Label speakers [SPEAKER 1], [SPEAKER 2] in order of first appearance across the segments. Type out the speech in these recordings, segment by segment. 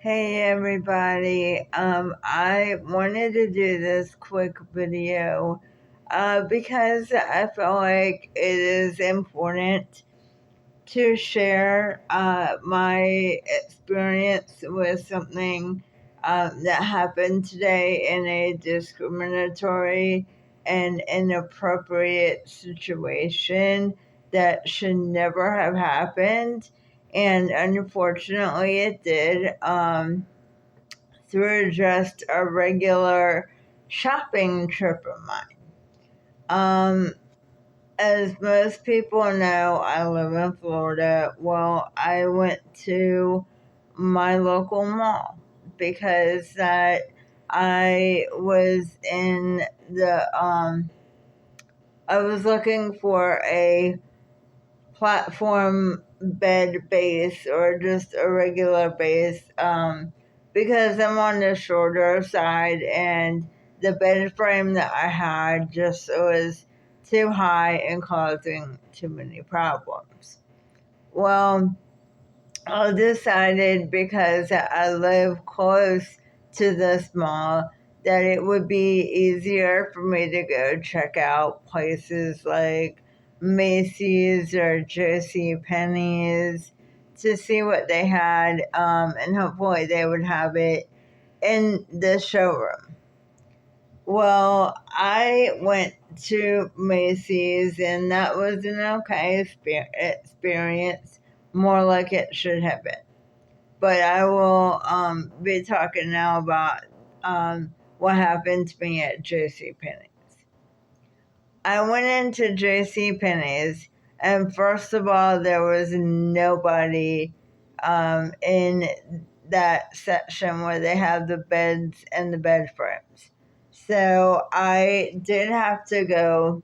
[SPEAKER 1] Hey everybody, I wanted to do this quick video because I feel like it is important to share my experience with something that happened today in a discriminatory and inappropriate situation that should never have happened. And unfortunately, it did through just a regular shopping trip of mine. As most people know, I live in Florida. Well, I went to my local mall because that I was in I was looking for a platform bed base or just a regular base because I'm on the shorter side and the bed frame that I had just was too high and causing too many problems. Well, I decided because I live close to this mall that it would be easier for me to go check out places like Macy's or JC Penney's to see what they had, and hopefully they would have it in the showroom. Well, I went to Macy's and that was an okay experience, more like it should have been. But I will be talking now about what happened to me at JC Penney's. I went into JC Penney's, and first of all, there was nobody in that section where they have the beds and the bed frames. So I did have to go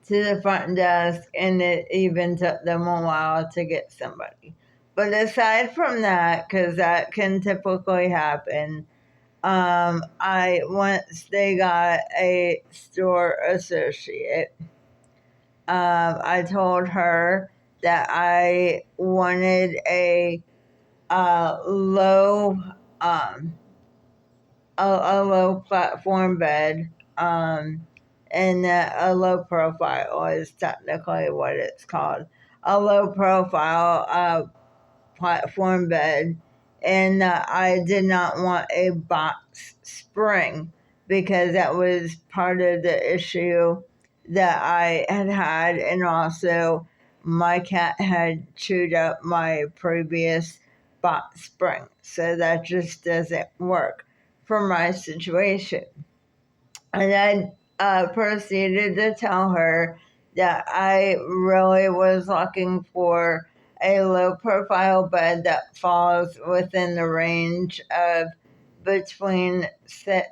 [SPEAKER 1] to the front desk, and it even took them a while to get somebody. But aside from that, because that can typically happen, once they got a store associate, I told her that I wanted low, um, a low platform bed, and a low profile is technically what it's called. A low profile platform bed, and I did not want a box spring because that was part of the issue that I had, and also my cat had chewed up my previous box spring, so that just doesn't work for my situation. And I proceeded to tell her that I really was looking for a low profile bed that falls within the range of between 5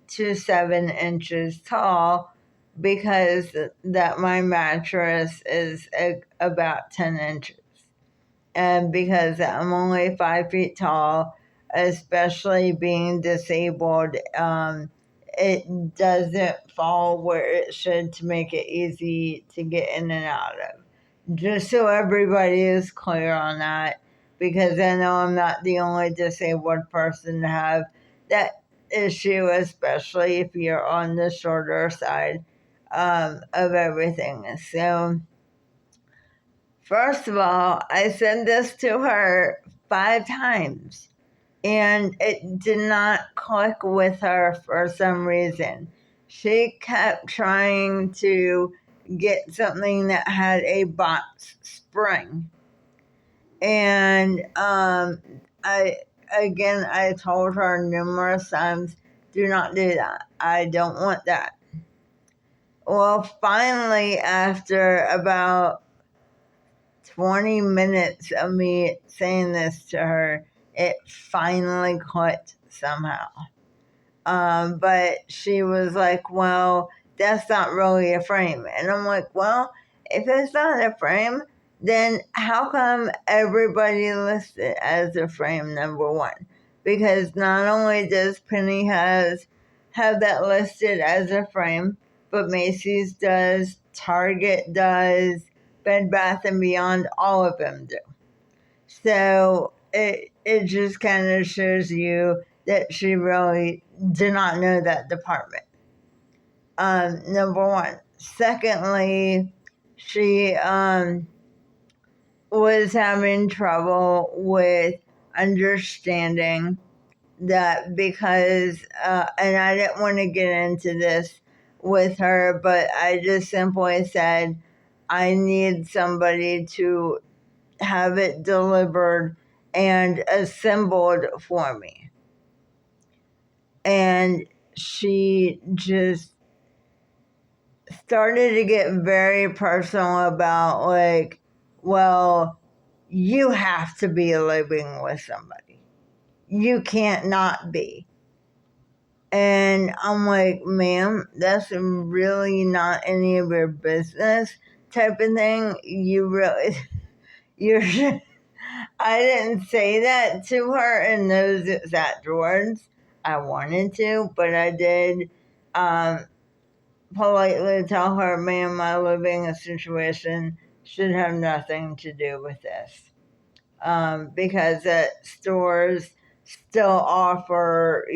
[SPEAKER 1] to 7 inches tall, because that my mattress is about 10 inches. And because I'm only 5 feet tall, especially being disabled, it doesn't fall where it should to make it easy to get in and out of. Just so everybody is clear on that, because I know I'm not the only disabled person to have that issue, especially if you're on the shorter side of everything. So, first of all, I sent this to her 5 times, and it did not click with her for some reason. She kept trying to get something that had a box spring. And I told her numerous times, do not do that. I don't want that. Well, finally, after about 20 minutes of me saying this to her, it finally clicked somehow. But she was like, well, that's not really a frame. And I'm like, well, if it's not a frame, then how come everybody lists it as a frame, number one? Because not only does Penny have that listed as a frame, but Macy's does, Target does, Bed Bath & Beyond, all of them do. So it just kind of shows you that she really did not know that department. Number one. Secondly, she was having trouble with understanding that because, and I didn't want to get into this with her, but I just simply said, I need somebody to have it delivered and assembled for me. And she just started to get very personal about, like, well, you have to be living with somebody. You can't not be. And I'm like, ma'am, that's really not any of your business type of thing. You really, you're, I didn't say that to her in those exact words. I wanted to, but I did politely tell her, ma'am, my living situation should have nothing to do with this. Because stores still offer,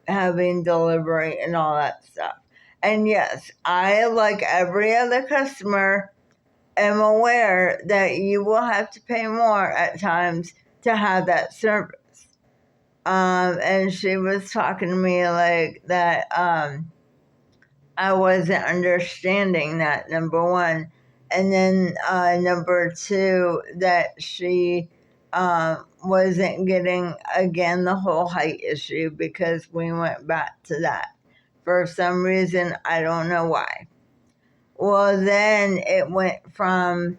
[SPEAKER 1] having delivery and all that stuff. And yes, I, like every other customer, am aware that you will have to pay more at times to have that service. And she was talking to me like that. I wasn't understanding that, number one. And then number two, that she wasn't getting, again, the whole height issue, because we went back to that. For some reason, I don't know why. Well, then it went from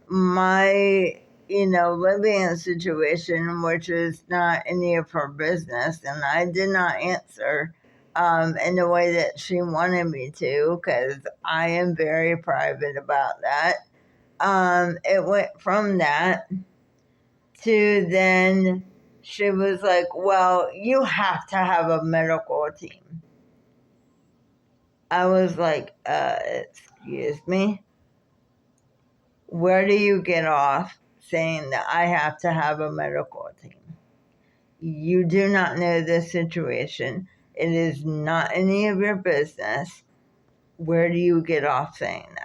[SPEAKER 1] my, living situation, which is not any of her business, and I did not answer in the way that she wanted me to, because I am very private about that. It went from that to then she was like, well, you have to have a medical team. I was like, excuse me? Where do you get off saying that I have to have a medical team? You do not know this situation. It is not any of your business. Where do you get off saying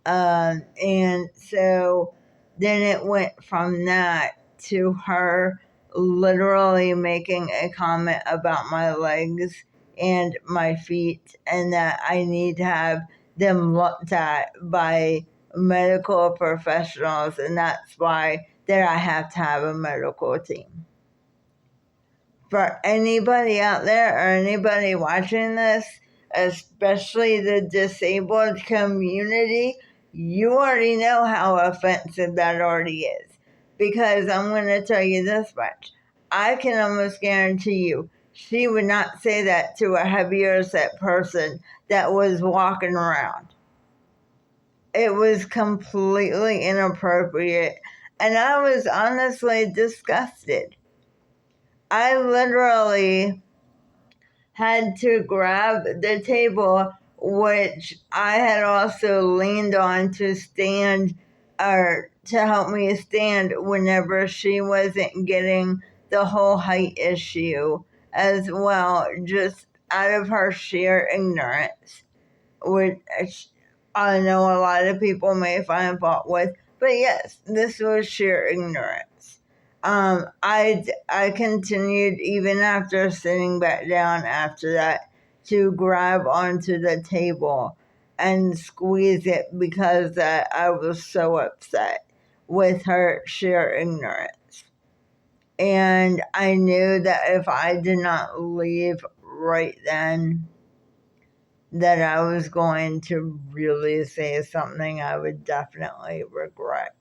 [SPEAKER 1] that? And so then it went from that to her literally making a comment about my legs and my feet, and that I need to have them looked at by medical professionals, and that's why that I have to have a medical team. For anybody out there or anybody watching this, especially the disabled community, you already know how offensive that already is. Because I'm going to tell you this much. I can almost guarantee you she would not say that to a heavier set person that was walking around. It was completely inappropriate. And I was honestly disgusted. I literally had to grab the table, which I had also leaned on to stand, or to help me stand whenever she wasn't getting the whole height issue as well, just out of her sheer ignorance, which I know a lot of people may find fault with, but yes, this was sheer ignorance. I continued, even after sitting back down after that, to grab onto the table and squeeze it, because I was so upset with her sheer ignorance. And I knew that if I did not leave right then, that I was going to really say something I would definitely regret.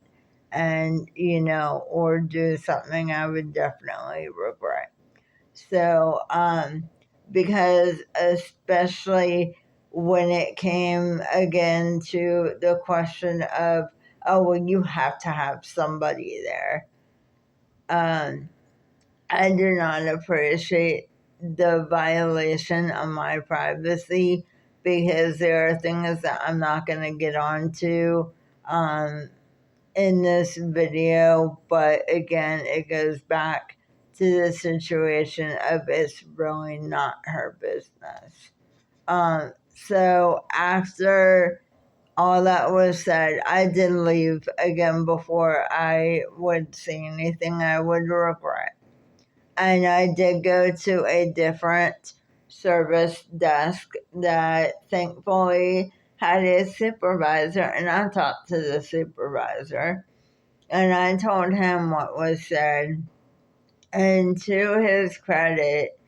[SPEAKER 1] And, or do something I would definitely regret. So, because especially when it came again to the question of, oh, well, you have to have somebody there. I do not appreciate the violation of my privacy, because there are things that I'm not going to get onto in this video, but again, it goes back to the situation of it's really not her business. So after all that was said, I did leave again before I would see anything I would regret. And I did go to a different service desk that thankfully had a supervisor, and I talked to the supervisor and I told him what was said. And to his credit,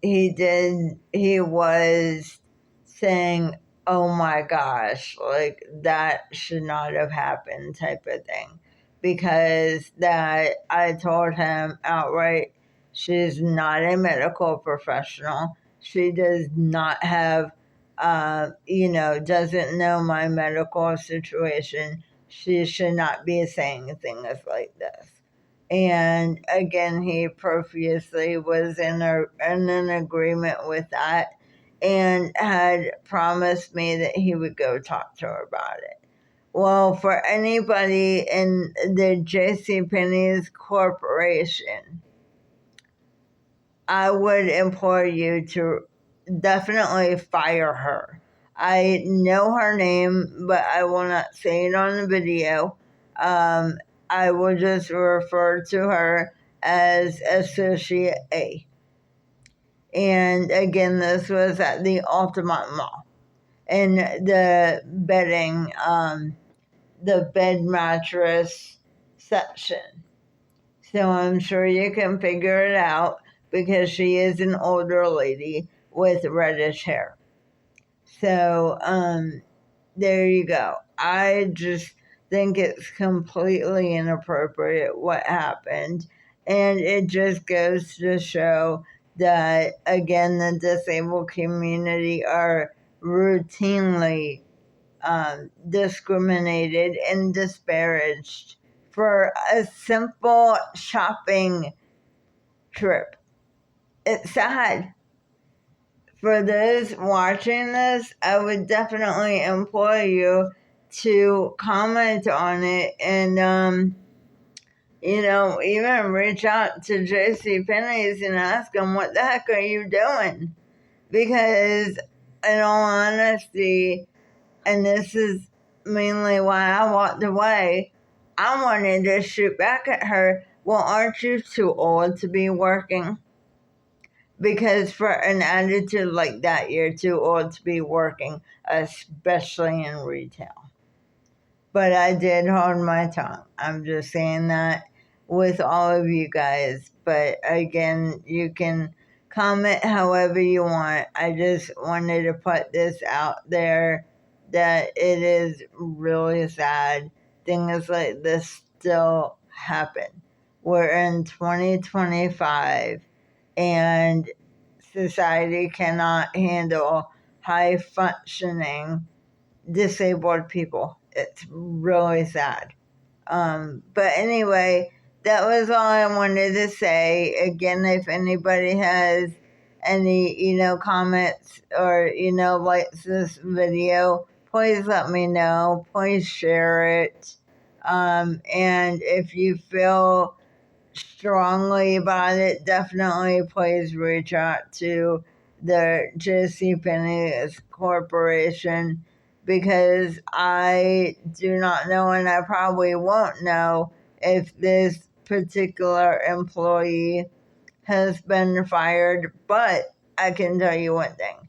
[SPEAKER 1] he was saying, oh my gosh, like that should not have happened type of thing. Because that I told him outright, she's not a medical professional. She does not have, doesn't know my medical situation. She should not be saying things like this. And again, he profusely was in an agreement with that and had promised me that he would go talk to her about it. Well, for anybody in the JC Penney's corporation, I would implore you to definitely fire her. I know her name, but I will not say it on the video. I will just refer to her as Associate A. And again, this was at the Altamont Mall in the bedding, the bed mattress section. So I'm sure you can figure it out because she is an older lady with reddish hair. So, there you go. I just think it's completely inappropriate what happened. And it just goes to show that, again, the disabled community are routinely discriminated and disparaged for a simple shopping trip. It's sad. For those watching this, I would definitely implore you to comment on it and, even reach out to JC Penney's and ask them, what the heck are you doing? Because, in all honesty, and this is mainly why I walked away, I wanted to shoot back at her. Well, aren't you too old to be working? Because for an attitude like that, you're too old to be working, especially in retail. But I did hold my tongue. I'm just saying that with all of you guys. But again, you can comment however you want. I just wanted to put this out there that it is really sad. Things like this still happen. We're in 2025 and society cannot handle high functioning disabled people. It's really sad. But anyway, that was all I wanted to say. Again, if anybody has any, comments or, likes this video, please let me know. Please share it. And if you feel strongly about it, definitely please reach out to the JC Penney Corporation, because I do not know, and I probably won't know, if this particular employee has been fired. But I can tell you one thing.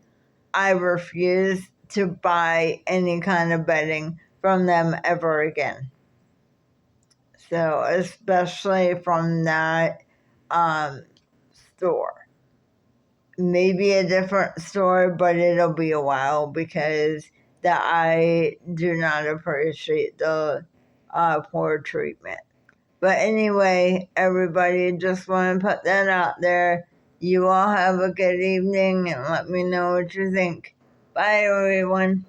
[SPEAKER 1] I refuse to buy any kind of bedding from them ever again. So, especially from that store. Maybe a different store, but it'll be a while, because that I do not appreciate the poor treatment. But anyway, everybody, just want to put that out there. You all have a good evening and let me know what you think. Bye, everyone.